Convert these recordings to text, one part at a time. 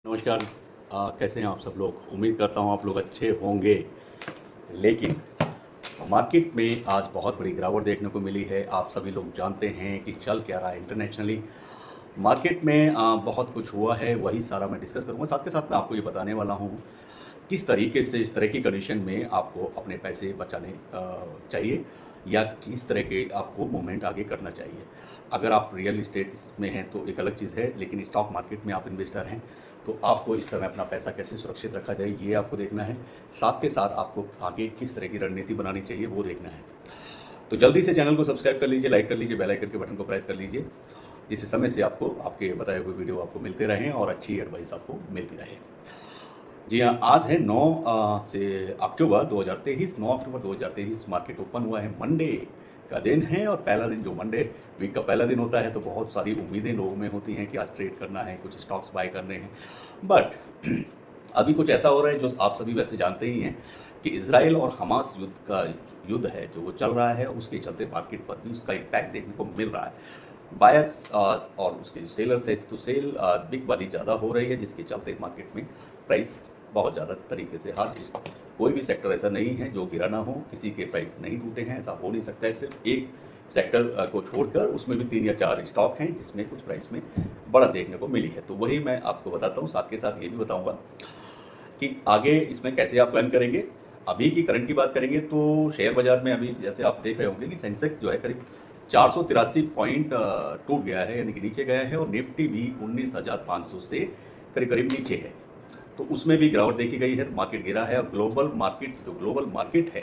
नमस्कार। कैसे हैं आप सब लोग। उम्मीद करता हूं आप लोग अच्छे होंगे। लेकिन मार्केट में आज बहुत बड़ी गिरावट देखने को मिली है। आप सभी लोग जानते हैं कि चल क्या रहा है इंटरनेशनली मार्केट में। बहुत कुछ हुआ है, वही सारा मैं डिस्कस करूंगा। साथ के साथ मैं आपको ये बताने वाला हूं किस तरीके से इस तरह की कंडीशन में आपको अपने पैसे बचाने चाहिए या किस तरह के आपको मूवमेंट आगे करना चाहिए। अगर आप रियल इस्टेट में हैं तो एक अलग चीज़ है, लेकिन स्टॉक मार्केट में आप इन्वेस्टर हैं तो आपको इस समय अपना पैसा कैसे सुरक्षित रखा जाए ये आपको देखना है। साथ के साथ आपको आगे किस तरह की रणनीति बनानी चाहिए वो देखना है। तो जल्दी से चैनल को सब्सक्राइब कर लीजिए, लाइक कर लीजिए, बेल आइकन के बटन को प्रेस कर लीजिए, जिससे समय से आपको आपके बताए हुए वीडियो आपको मिलते रहें और अच्छी एडवाइस आपको मिलती रहे। जी हाँ, आज है 9 से अक्टूबर 2023। 9 अक्टूबर 2023 मार्केट ओपन हुआ है। मंडे का दिन है और पहला दिन जो मंडे वीक का पहला दिन होता है तो बहुत सारी उम्मीदें लोगों में होती हैं कि आज ट्रेड करना है, कुछ स्टॉक्स बाय करने हैं। बट अभी कुछ ऐसा हो रहा है जो आप सभी वैसे जानते ही हैं कि इजराइल और हमास युद्ध है जो वो चल रहा है, उसके चलते मार्केट पर भी उसका इम्पैक्ट देखने को मिल रहा है। बायर्स और उसके जो सेलर्स है तो सेल बिग वाली ज़्यादा हो रही है, जिसके चलते मार्केट में प्राइस बहुत ज़्यादा तरीके से कोई भी सेक्टर ऐसा नहीं है जो गिरा ना हो, किसी के प्राइस नहीं टूटे हैं, ऐसा हो नहीं सकता है। सिर्फ एक सेक्टर को छोड़कर उसमें भी 3 या 4 स्टॉक हैं जिसमें कुछ प्राइस में बढ़त देखने को मिली है। तो वही मैं आपको बताता हूँ। साथ के साथ ये भी बताऊँगा कि आगे इसमें कैसे आप प्लान करेंगे। अभी की करंट की बात करेंगे तो शेयर बाजार में अभी जैसे आप देख रहे होंगे कि सेंसेक्स जो है करीब 483 पॉइंट टूट गया है, यानी कि नीचे गया है, और निफ्टी भी 19,500 से करीब करीब नीचे है। तो उसमें भी गिरावट देखी गई है, मार्केट गिरा है। और ग्लोबल मार्केट है,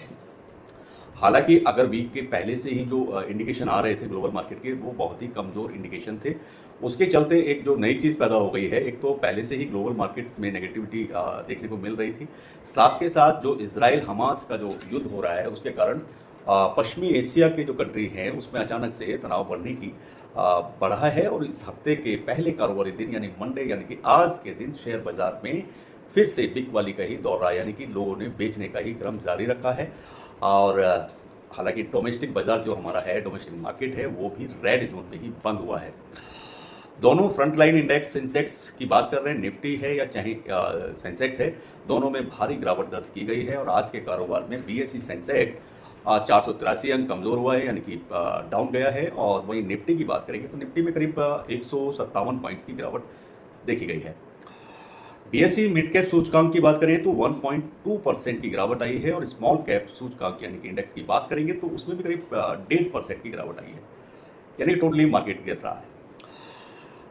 हालांकि अगर वीक के पहले से ही जो इंडिकेशन आ रहे थे ग्लोबल मार्केट के, वो बहुत ही कमज़ोर इंडिकेशन थे। उसके चलते एक जो नई चीज़ पैदा हो गई है, एक तो पहले से ही ग्लोबल मार्केट में नेगेटिविटी देखने को मिल रही थी। साथ के साथ जो इजराइल हमास का जो युद्ध हो रहा है उसके कारण पश्चिमी एशिया के जो कंट्री हैं उसमें अचानक से तनाव बढ़ने की बढ़ा है। और इस हफ्ते के पहले कारोबारी दिन यानी मंडे, यानी कि आज के दिन शेयर बाजार में फिर से बिक वाली का ही दौर रहा, यानी कि लोगों ने बेचने का ही क्रम जारी रखा है। और हालांकि डोमेस्टिक बाजार जो हमारा है, डोमेस्टिक मार्केट है, वो भी रेड जोन में ही बंद हुआ है। दोनों फ्रंटलाइन इंडेक्स सेंसेक्स की बात कर रहे हैं, निफ्टी है या चाहे सेंसेक्स है, दोनों में भारी गिरावट दर्ज की गई है। और आज के कारोबार में बीएसई सेंसेक्स 483 अंक कमजोर हुआ है, यानी कि डाउन गया है। और वहीं निफ्टी की बात करेंगे तो निफ्टी में करीब 157 पॉइंट्स की गिरावट देखी गई है। बीएसई मिड कैप सूचकांक की बात करें तो 1.2% की गिरावट आई है। और स्मॉल कैप सूचकांक यानी कि इंडेक्स की बात करेंगे तो उसमें भी करीब 1.5% की गिरावट आई है, यानी टोटली मार्केट गिर रहा है।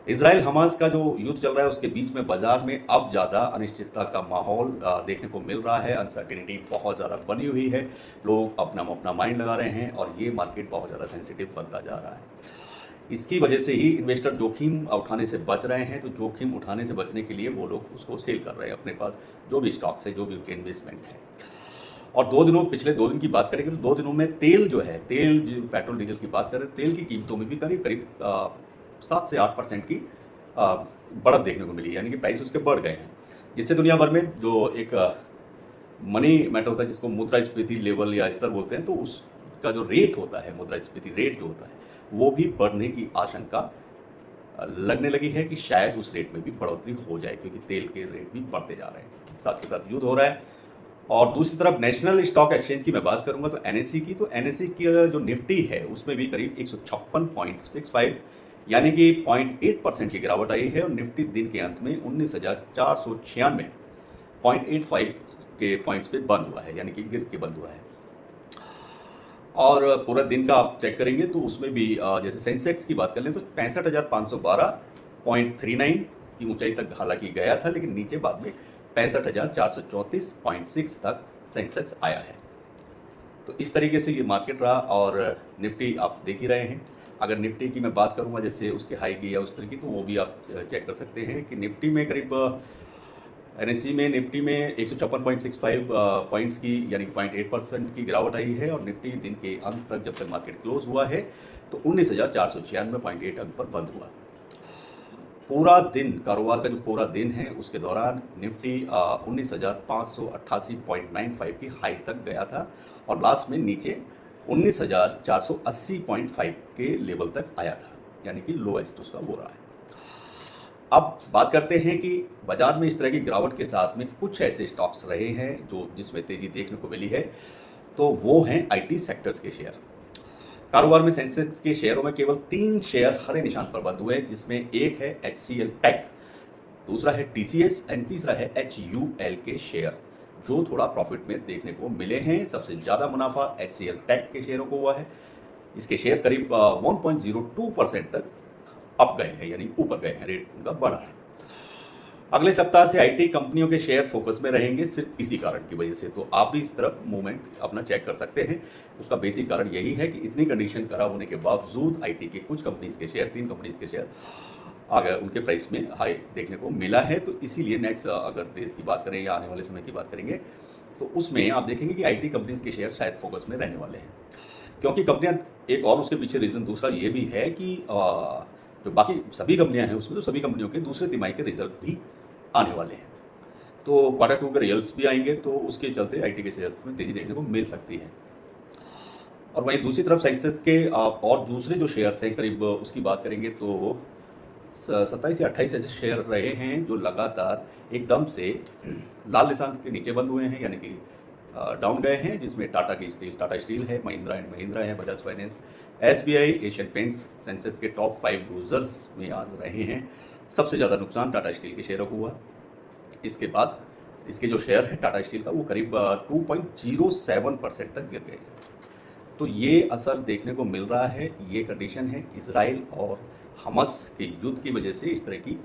इजराइल हमास का जो युद्ध चल रहा है उसके बीच में बाजार में अब ज़्यादा अनिश्चितता का माहौल देखने को मिल रहा है। अनसर्टिनिटी बहुत ज़्यादा बनी हुई है, लोग अपना अपना माइंड लगा रहे हैं और ये मार्केट बहुत ज़्यादा सेंसिटिव बनता जा रहा है। इसकी वजह से ही इन्वेस्टर जोखिम उठाने से बच रहे हैं। तो जोखिम उठाने से बचने के लिए वो लोग उसको सेल कर रहे हैं अपने पास जो भी स्टॉक्स है, जो भी उनके इन्वेस्टमेंट है। और पिछले 2 दिन की बात करेंगे तो 2 दिनों में तेल जो पेट्रोल डीजल की बात करें, तेल की कीमतों में भी करीब करीब 7 से 8% की बढ़त देखने को मिली, यानी कि प्राइस उसके बढ़ गए हैं। जिससे दुनिया भर में जो एक मनी मैटर होता है जिसको मुद्रास्फीति लेवल या स्तर बोलते हैं, तो उसका जो रेट होता है, मुद्रास्फीति रेट जो होता है, वो भी बढ़ने की आशंका लगने लगी है कि शायद उस रेट में भी बढ़ोतरी हो जाए, क्योंकि तेल के रेट भी बढ़ते जा रहे हैं, साथ के साथ युद्ध हो रहा है। और दूसरी तरफ नेशनल स्टॉक एक्सचेंज की मैं बात करूंगा तो एनएसई की जो निफ्टी है उसमें भी करीब 156.65 यानी कि 0.8% की गिरावट आई है। और निफ्टी दिन के अंत में 19,496.85 के पॉइंट्स पे बंद हुआ है, यानी कि गिर के बंद हुआ है। और पूरा दिन का आप चेक करेंगे तो उसमें भी जैसे सेंसेक्स की बात कर लें तो 65,512.39 की ऊंचाई तक हालांकि गया था, लेकिन नीचे बाद में 65,434.6 तक सेंसेक्स आया है। तो इस तरीके से ये मार्केट रहा। और निफ्टी आप देख ही रहे हैं। अगर निफ्टी की मैं बात करूंगा जैसे उसके हाई की या उस तरह की, तो वो भी आप चेक कर सकते हैं कि निफ्टी में करीब एनएससी में निफ्टी में 156.65 पॉइंट्स की यानी कि 0.8% की गिरावट आई है। और निफ्टी दिन के अंत तक जब तक मार्केट क्लोज हुआ है तो 19,496.8 अंक पर बंद हुआ। पूरा दिन कारोबार का जो पूरा दिन है उसके दौरान निफ्टी 19,588.95 की हाई तक गया था और लास्ट में नीचे 19,480.5 के लेवल तक आया था, यानी कि लोएस्ट उसका वो रहा है। अब बात करते हैं कि बाजार में इस तरह की गिरावट के साथ में कुछ ऐसे स्टॉक्स रहे हैं जो जिसमें तेजी देखने को मिली है, तो वो हैं आईटी सेक्टर्स के शेयर। कारोबार में सेंसेक्स के शेयरों में केवल 3 शेयर हरे निशान पर बंद हुए, जिसमें एक है HCL टेक, दूसरा है TCS एंड तीसरा है HUL के शेयर, जो थोड़ा प्रॉफिट में देखने को मिले हैं। सबसे ज़्यादा मुनाफा HCL टेक के शेयरों को हुआ है। इसके शेयर करीब 1.02% तक अप गए हैं, यानी ऊपर गए हैं, रेट उनका बढ़ा है। अगले सप्ताह से आईटी कंपनियों के शेयर फोकस में रहेंगे, सिर्फ इसी कारण की वजह से। तो आप भी इस तरफ मूवमेंट अपना चेक कर सकते हैं। उसका बेसिक कारण यही है कि इतनी कंडीशन खराब होने के बावजूद आईटी के कुछ कंपनीज के शेयर, 3 कंपनीज के शेयर अगर उनके प्राइस में हाई देखने को मिला है। तो इसीलिए नेक्स्ट अगर डेज की बात करें या आने वाले समय की बात करेंगे, तो उसमें आप देखेंगे कि आईटी कंपनीज के शेयर शायद फोकस में रहने वाले हैं, क्योंकि कंपनियां, एक और उसके पीछे रीज़न दूसरा ये भी है कि जो बाकी सभी कंपनियां हैं उसमें तो सभी कंपनियों के दूसरे तिमाही के रिजल्ट भी आने वाले हैं। तो Q2 के रिजल्ट्स भी आएंगे, तो उसके चलते आईटी के शेयर में तेजी देखने को मिल सकती है। और वहीं दूसरी तरफ सेंसेक्स के और दूसरे जो शेयर्स हैं, करीब उसकी बात करेंगे तो 27 या 28 ऐसे शेयर रहे हैं जो लगातार एकदम से लाल निशान के नीचे बंद हुए हैं, यानी कि डाउन गए हैं, जिसमें टाटा स्टील है, महिंद्रा एंड महिंद्रा है, Bajaj finance, SBI, Asian paints Sensex के टॉप 5 लूजर्स में आज रहे हैं। सबसे ज़्यादा नुकसान टाटा स्टील के शेयरों को हुआ। इसके बाद इसके जो शेयर है टाटा स्टील का, वो करीब 2.07% तक गिर गए। तो ये असर देखने को मिल रहा है। ये कंडीशन है इजराइल और हमास के युद्ध की वजह से इस तरह की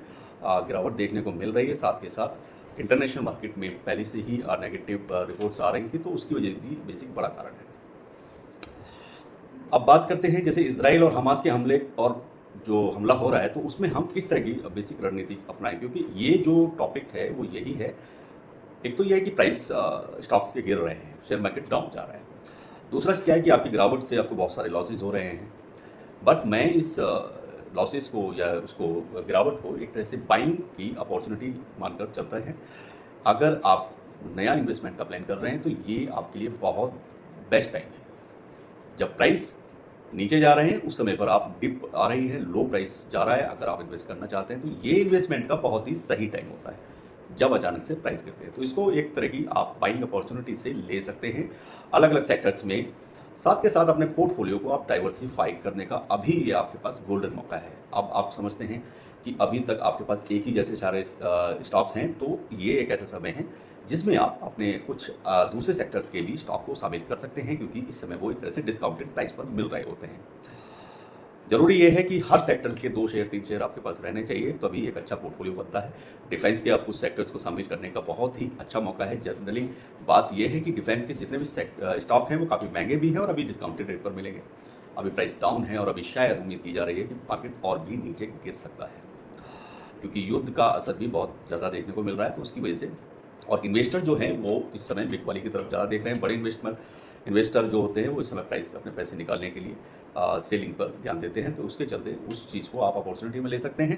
गिरावट देखने को मिल रही है। साथ के साथ इंटरनेशनल मार्केट में पहले से ही नेगेटिव रिपोर्ट्स आ रही थी, तो उसकी वजह भी बेसिक बड़ा कारण है। अब बात करते हैं जैसे इजराइल और हमास के हमले और जो हमला हो रहा है, तो उसमें हम किस तरह की बेसिक रणनीति अपनाएं, क्योंकि ये जो टॉपिक है वो यही है। एक तो यह है कि प्राइस स्टॉक्स के गिर रहे हैं, शेयर मार्केट डाउन जा रहा है। दूसरा क्या है कि आपकी गिरावट से आपको बहुत सारे लॉसेज हो रहे हैं। बट मैं इस लॉसेस को या उसको गिरावट को एक तरह से बाइंग की अपॉर्चुनिटी मानकर चलता है। अगर आप नया इन्वेस्टमेंट का प्लान कर रहे हैं, तो ये आपके लिए बहुत बेस्ट टाइम है। जब प्राइस नीचे जा रहे हैं, उस समय पर आप डिप आ रही है, लो प्राइस जा रहा है, अगर आप इन्वेस्ट करना चाहते हैं, तो ये इन्वेस्टमेंट का बहुत ही सही टाइम होता है, जब अचानक से प्राइस गिरते हैं। तो इसको एक तरह की आप बाइंग अपॉर्चुनिटी से ले सकते हैं अलग अलग सेक्टर्स में। साथ के साथ अपने पोर्टफोलियो को आप डाइवर्सिफाई करने का अभी ये आपके पास गोल्डन मौका है। अब आप समझते हैं कि अभी तक आपके पास एक ही जैसे सारे स्टॉक्स हैं, तो ये एक ऐसा समय है जिसमें आप अपने कुछ दूसरे सेक्टर्स के भी स्टॉक को शामिल कर सकते हैं, क्योंकि इस समय वो एक तरह से डिस्काउंटेड प्राइस पर मिल रहे होते हैं। जरूरी ये है कि हर सेक्टर के 2 शेयर 3 शेयर आपके पास रहने चाहिए, तभी एक अच्छा पोर्टफोलियो बनता है। डिफेंस के आप कुछ सेक्टर्स को शामिल करने का बहुत ही अच्छा मौका है। जनरली बात यह है कि डिफेंस के जितने भी स्टॉक हैं वो काफ़ी महंगे भी हैं और अभी डिस्काउंटेड रेट पर मिलेंगे। अभी प्राइस डाउन है और अभी शायद उम्मीद की जा रही है कि मार्केट और भी नीचे गिर सकता है, क्योंकि युद्ध का असर भी बहुत ज़्यादा देखने को मिल रहा है। तो उसकी वजह से और इन्वेस्टर जो हैं वो इस समय बिग वाली की तरफ ज़्यादा देख रहे हैं। बड़े इन्वेस्टर जो होते हैं वो इस समय प्राइस अपने पैसे निकालने के लिए सेलिंग पर ध्यान देते हैं। तो उसके चलते उस चीज़ को आप अपॉर्चुनिटी में ले सकते हैं।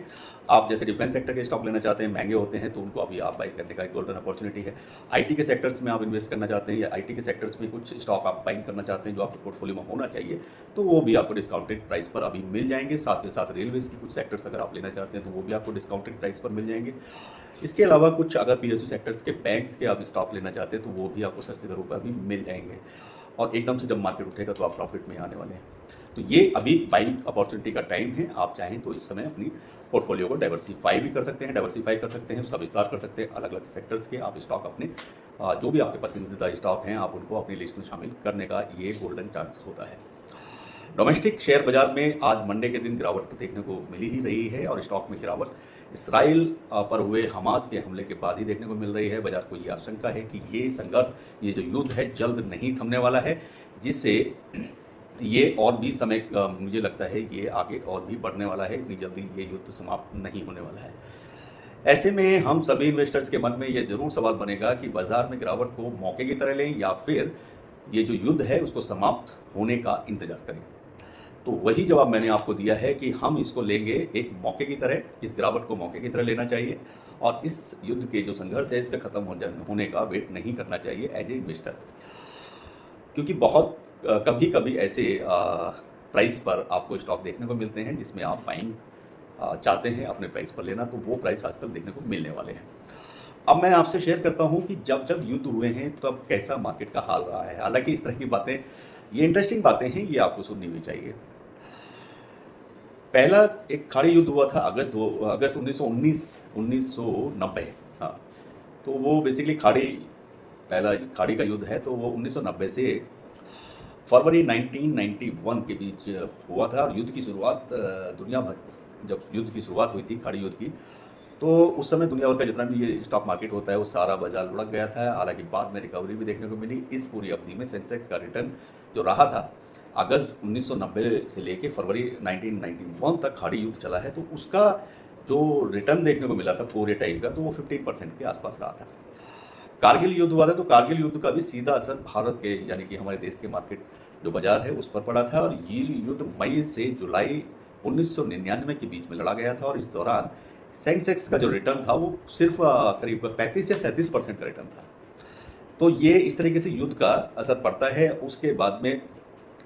आप जैसे डिफेंस सेक्टर के स्टॉक लेना चाहते हैं, महंगे होते हैं, तो उनको अभी आप बाई करने का एक गोल्डन अपॉर्चुनिटी है। आईटी के सेक्टर्स में आप इन्वेस्ट करना चाहते हैं या आईटी के सेक्टर्स में कुछ स्टॉक आप बाइंग करना चाहते हैं जो आपके पोर्टफोलियो में होना चाहिए, तो वो भी आपको डिस्काउंटेड प्राइस पर अभी मिल जाएंगे। साथ के साथ रेलवेज की कुछ सेक्टर्स अगर आप लेना चाहते हैं तो वो भी आपको डिस्काउंटेड प्राइस पर मिल जाएंगे। इसके अलावा कुछ अगर PSU सेक्टर्स के बैंक्स के आप स्टॉक लेना चाहते हैं तो वो भी आपको सस्ती दरों पर भी मिल जाएंगे, और एकदम से जब मार्केट उठेगा तो आप प्रॉफिट में आने वाले हैं। तो ये अभी बाइंग अपॉर्चुनिटी का टाइम है। आप चाहें तो इस समय अपनी पोर्टफोलियो को डाइवर्सिफाई भी कर सकते हैं, उसका विस्तार कर सकते हैं। अलग अलग सेक्टर्स के आप स्टॉक अपने जो भी आपके पसंदीदा स्टॉक हैं, आप उनको अपनी लिस्ट में शामिल करने का ये गोल्डन चांस होता है। डोमेस्टिक शेयर बाजार में आज मंडे के दिन गिरावट देखने को मिली ही रही है, और स्टॉक में गिरावट इसराइल पर हुए हमास के हमले के बाद ही देखने को मिल रही है। बाजार को ये आशंका है कि ये संघर्ष, ये जो युद्ध है, जल्द नहीं थमने वाला है, जिससे ये और भी समय मुझे लगता है ये आगे और भी बढ़ने वाला है। इतनी जल्दी ये युद्ध समाप्त नहीं होने वाला है। ऐसे में हम सभी इन्वेस्टर्स के मन में ये जरूर सवाल बनेगा कि बाजार में गिरावट को मौके की तरह लें या फिर ये जो युद्ध है उसको समाप्त होने का इंतजार करें। तो वही जवाब मैंने आपको दिया है कि हम इसको लेंगे एक मौके की तरह, इस गिरावट को मौके की तरह लेना चाहिए, और इस युद्ध के जो संघर्ष है इसका खत्म होने का वेट नहीं करना चाहिए एज ए इन्वेस्टर, क्योंकि बहुत कभी कभी ऐसे प्राइस पर आपको स्टॉक देखने को मिलते हैं जिसमें आप बाइंग चाहते हैं अपने प्राइस पर लेना, तो वो प्राइस आजकल देखने को मिलने वाले हैं। अब मैं आपसे शेयर करता हूं कि जब जब युद्ध हुए हैं तब कैसा मार्केट का हाल रहा है। हालांकि इस तरह की बातें, ये इंटरेस्टिंग बातें हैं, ये आपको सुननी भी चाहिए। पहला एक खाड़ी युद्ध हुआ था अगस्त 1990। हाँ, तो वो बेसिकली पहला खाड़ी का युद्ध है, तो वो 1990 से फरवरी 1991 के बीच हुआ था। और युद्ध की शुरुआत दुनिया भर, जब युद्ध की शुरुआत हुई थी खाड़ी युद्ध की, तो उस समय दुनिया भर का जितना भी ये स्टॉक मार्केट होता है वो सारा बाजार लुढ़क गया था। हालांकि बाद में रिकवरी भी देखने को मिली। इस पूरी अवधि में सेंसेक्स का रिटर्न जो रहा था अगस्त 1990 से लेके फरवरी 1991 तक खाड़ी युद्ध चला है, तो उसका जो रिटर्न देखने को मिला था पूरे टाइम का, तो वो 15% के आसपास रहा था। कारगिल युद्ध हुआ था, तो कारगिल युद्ध का भी सीधा असर भारत के, यानी कि हमारे देश के मार्केट जो बाजार है उस पर पड़ा था। और ये युद्ध मई से जुलाई 1999 के बीच में लड़ा गया था। और इस दौरान सेंसेक्स का जो रिटर्न था वो सिर्फ करीब 35 से 37% का रिटर्न था। तो ये इस तरीके से युद्ध का असर पड़ता है। उसके बाद में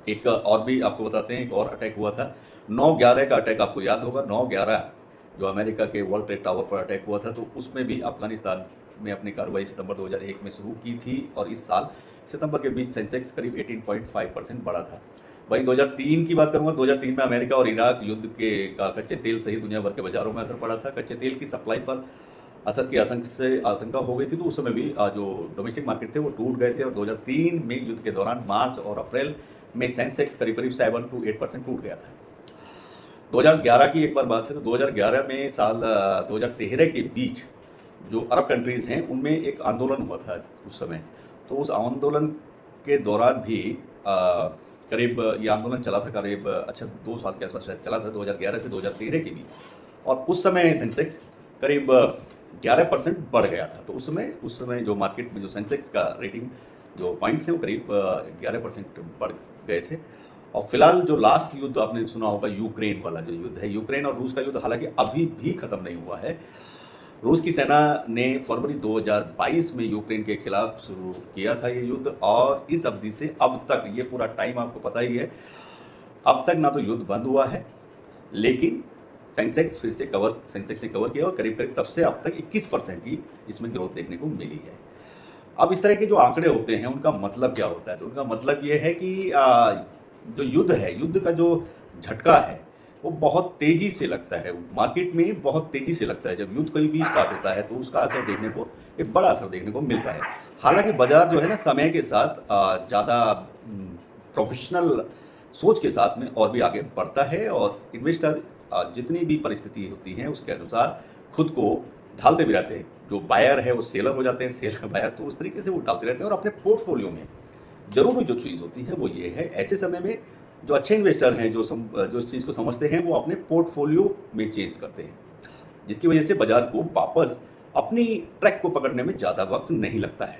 एक और भी आपको बताते हैं, एक और अटैक हुआ था 9/11 का अटैक, आपको याद होगा 9/11 जो अमेरिका के वर्ल्ड ट्रेड टावर पर अटैक हुआ था। तो उसमें भी अफगानिस्तान में अपनी कार्रवाई सितंबर 2001 में शुरू की थी। और इस साल सितंबर के बीच सेंसेक्स करीब 18.5% बढ़ा था। वहीं 2003 की बात करूंगा, 2003 में अमेरिका और इराक युद्ध के का कच्चे तेल सहित दुनिया भर के बाजारों में असर पड़ा था। कच्चे तेल की सप्लाई पर असर की आशंका हो गई थी, तो उस समय भी जो डोमेस्टिक मार्केट थे वो टूट गए थे। और 2003 में युद्ध के दौरान मार्च और अप्रैल में सेंसेक्स करीब 7 to 8% टूट गया था। 2011 की एक बार बात है, तो 2011 में साल 2013 के बीच जो अरब कंट्रीज़ हैं उनमें एक आंदोलन हुआ था उस समय। तो उस आंदोलन के दौरान भी करीब ये आंदोलन चला था करीब 2 साल के आसपास शायद चला था, 2011 से 2013 के बीच। और उस समय सेंसेक्स करीब 11% बढ़ गया था। तो उस समय जो मार्केट में जो सेंसेक्स का रेटिंग जो पॉइंट्स हैं वो करीब 11% बढ़ गए थे। और फिलहाल जो लास्ट युद्ध आपने सुना होगा, यूक्रेन वाला जो युद्ध है, यूक्रेन और रूस का युद्ध, हालांकि अभी भी खत्म नहीं हुआ है। रूस की सेना ने फरवरी 2022 में यूक्रेन के खिलाफ शुरू किया था ये युद्ध। और इस अवधि से अब तक, ये पूरा टाइम आपको पता ही है, अब तक ना तो युद्ध बंद हुआ है, लेकिन सेंसेक्स ने कवर किया और करीब करीब तब से अब तक 21% की इसमें ग्रोथ देखने को मिली है। अब इस तरह के जो आंकड़े होते हैं उनका मतलब क्या होता है? तो उनका मतलब ये है कि जो युद्ध है, युद्ध का जो झटका है वो बहुत तेजी से लगता है मार्केट में, बहुत तेजी से लगता है। जब युद्ध कोई भी स्टार्ट होता है तो उसका असर देखने को, एक बड़ा असर देखने को मिलता है। हालांकि बाजार जो है ना, समय के साथ ज़्यादा प्रोफेशनल सोच के साथ में और भी आगे बढ़ता है। और इन्वेस्टर जितनी भी परिस्थिति होती है उसके अनुसार खुद को ढालते भी रहते हैं। जो बायर है वो सेलर हो जाते हैं, सेलर बायर, तो उस तरीके से वो डालते रहते हैं। और अपने पोर्टफोलियो में जरूरी जो चीज़ होती है वो ये है, ऐसे समय में जो अच्छे इन्वेस्टर हैं, जो इस चीज़ को समझते हैं, वो अपने पोर्टफोलियो में चेंज करते हैं, जिसकी वजह से बाजार को वापस अपनी ट्रैक को पकड़ने में ज़्यादा वक्त नहीं लगता है।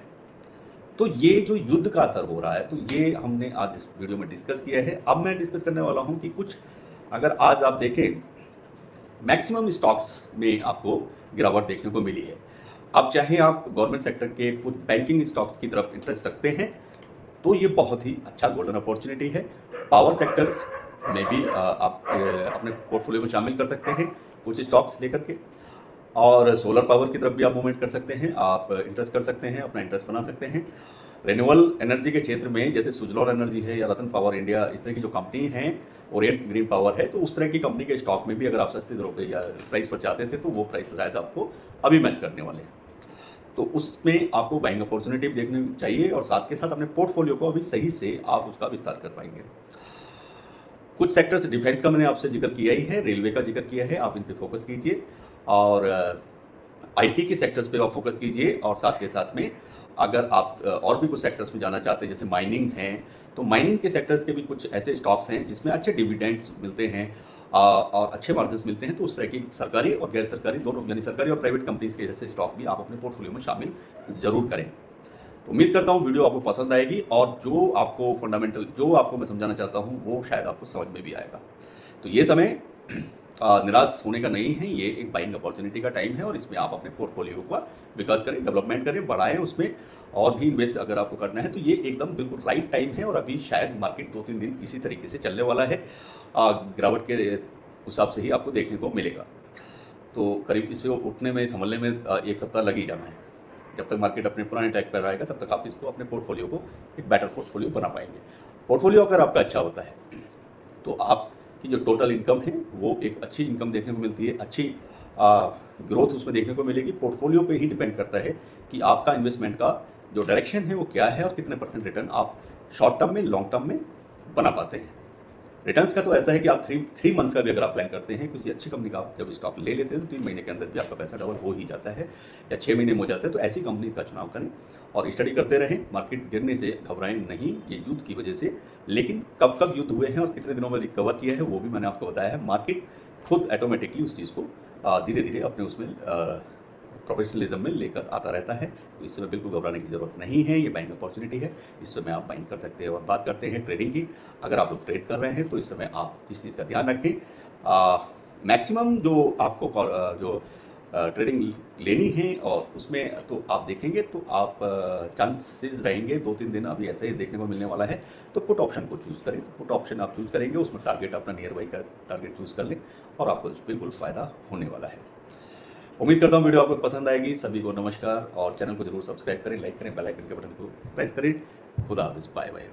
तो ये जो युद्ध का असर हो रहा है, तो ये हमने आज इस वीडियो में डिस्कस किया है। अब मैं डिस्कस करने वाला हूँ कि कुछ, अगर आज आप देखें, मैक्सिमम स्टॉक्स में आपको गिरावट देखने को मिली है। अब चाहे आप गवर्नमेंट सेक्टर के कुछ बैंकिंग स्टॉक्स की तरफ इंटरेस्ट रखते हैं तो ये बहुत ही अच्छा गोल्डन अपॉर्चुनिटी है। पावर सेक्टर्स में भी आप अपने पोर्टफोलियो में शामिल कर सकते हैं कुछ स्टॉक्स लेकर के। और सोलर पावर की तरफ भी आप मूवमेंट कर सकते हैं, आप इंटरेस्ट कर सकते हैं, अपना इंटरेस्ट बना सकते हैं। रिन्यूएबल एनर्जी के क्षेत्र में जैसे सुजलॉन एनर्जी है या रतन पावर इंडिया, इस तरह की जो कंपनी हैं, ओरिएंट ग्रीन पावर है, तो उस तरह की कंपनी के स्टॉक में भी अगर आप सस्ते दरों पे या प्राइस पर चाहते थे तो वो प्राइस शायद आपको अभी मैच करने वाले हैं। तो उसमें आपको बाइंग अपॉर्चुनिटी भी देखनी चाहिए और साथ के साथ अपने पोर्टफोलियो को अभी सही से आप उसका विस्तार कर पाएंगे। कुछ सेक्टर्स, डिफेंस का मैंने आपसे जिक्र किया ही है, रेलवे का जिक्र किया है, आप इन पे फोकस कीजिए। और आईटी के सेक्टर्स पे आप फोकस कीजिए। और साथ के साथ में अगर आप और भी कुछ सेक्टर्स में जाना चाहते हैं, जैसे माइनिंग है, तो माइनिंग के सेक्टर्स के भी कुछ ऐसे स्टॉक्स हैं जिसमें अच्छे डिविडेंड्स मिलते हैं और अच्छे मार्जिन मिलते हैं। तो उस तरह की सरकारी और गैर सरकारी दोनों, यानी सरकारी और प्राइवेट कंपनीज के जैसे स्टॉक भी आप अपने पोर्टफोलियो में शामिल जरूर करें। तो उम्मीद करता हूँ वीडियो आपको पसंद आएगी और जो आपको फंडामेंटल, जो आपको मैं समझाना चाहता हूँ वो शायद आपको समझ में भी आएगा। तो ये समय निराश होने का नहीं है, ये एक बाइंग अपॉर्चुनिटी का टाइम है और इसमें आप अपने पोर्टफोलियो का विकास करें, डेवलपमेंट करें, बढ़ाएं, उसमें और भी इन्वेस्ट अगर आपको करना है तो ये एकदम बिल्कुल राइट टाइम है। और अभी शायद मार्केट 2-3 दिन इसी तरीके से चलने वाला है। गिरावट के हिसाब से ही आपको देखने को मिलेगा। तो करीब इसे उठने में, संभलने में 1 सप्ताह लग ही जाना है। जब तक मार्केट अपने पुराने ट्रैक पर रहेगा तब तक आप इसको, अपने पोर्टफोलियो को एक बेटर पोर्टफोलियो बना पाएंगे। पोर्टफोलियो अगर आपका अच्छा होता है तो आपकी जो टोटल इनकम है वो एक अच्छी इनकम देखने को मिलती है, अच्छी ग्रोथ उसमें देखने को मिलेगी। पोर्टफोलियो पे ही डिपेंड करता है कि आपका इन्वेस्टमेंट का जो डायरेक्शन है वो क्या है और कितने % रिटर्न आप शॉर्ट टर्म में, लॉन्ग टर्म में बना पाते हैं। रिटर्न्स का तो ऐसा है कि आप 3 मंथ्स का भी अगर आप प्लान करते हैं, किसी अच्छी कंपनी का आप जब स्टॉक ले लेते हैं तो 3 महीने के अंदर भी आपका पैसा डबल हो ही जाता है, या 6 महीने में हो जाता है। तो ऐसी कंपनी का चुनाव करें और स्टडी करते रहें। मार्केट गिरने से घबराएं नहीं, ये युद्ध की वजह से। लेकिन कब कब युद्ध हुए हैं और कितने दिनों में रिकवर किया है वो भी मैंने आपको बताया है। मार्केट खुद ऑटोमेटिकली उस चीज़ को धीरे धीरे अपने उसमें प्रोफेशनलिज्म में लेकर आता रहता है। तो इस समय बिल्कुल घबराने की ज़रूरत नहीं है, ये बाइंग अपॉर्चुनिटी है, इस समय आप बाइंग कर सकते हैं। और बात करते हैं ट्रेडिंग की। अगर आप लोग ट्रेड कर रहे हैं तो इस समय आप इस चीज़ का ध्यान रखें। मैक्सिमम जो आपको जो ट्रेडिंग लेनी है और उसमें तो आप देखेंगे तो आप चांसेस रहेंगे 2-3 दिन अभी ऐसे ही देखने को मिलने वाला है। तो पुट ऑप्शन को चूज़ करें। तो पुट ऑप्शन आप चूज़ करेंगे, उसमें टारगेट अपना नियर बाई का टारगेट चूज़ कर लें और आपको बिल्कुल फ़ायदा होने वाला है। उम्मीद करता हूँ वीडियो आपको पसंद आएगी। सभी को नमस्कार और चैनल को जरूर सब्सक्राइब करें, लाइक करें, बेल आइकन के बटन को प्रेस करें। खुदा हाफिज़, बाय बाय।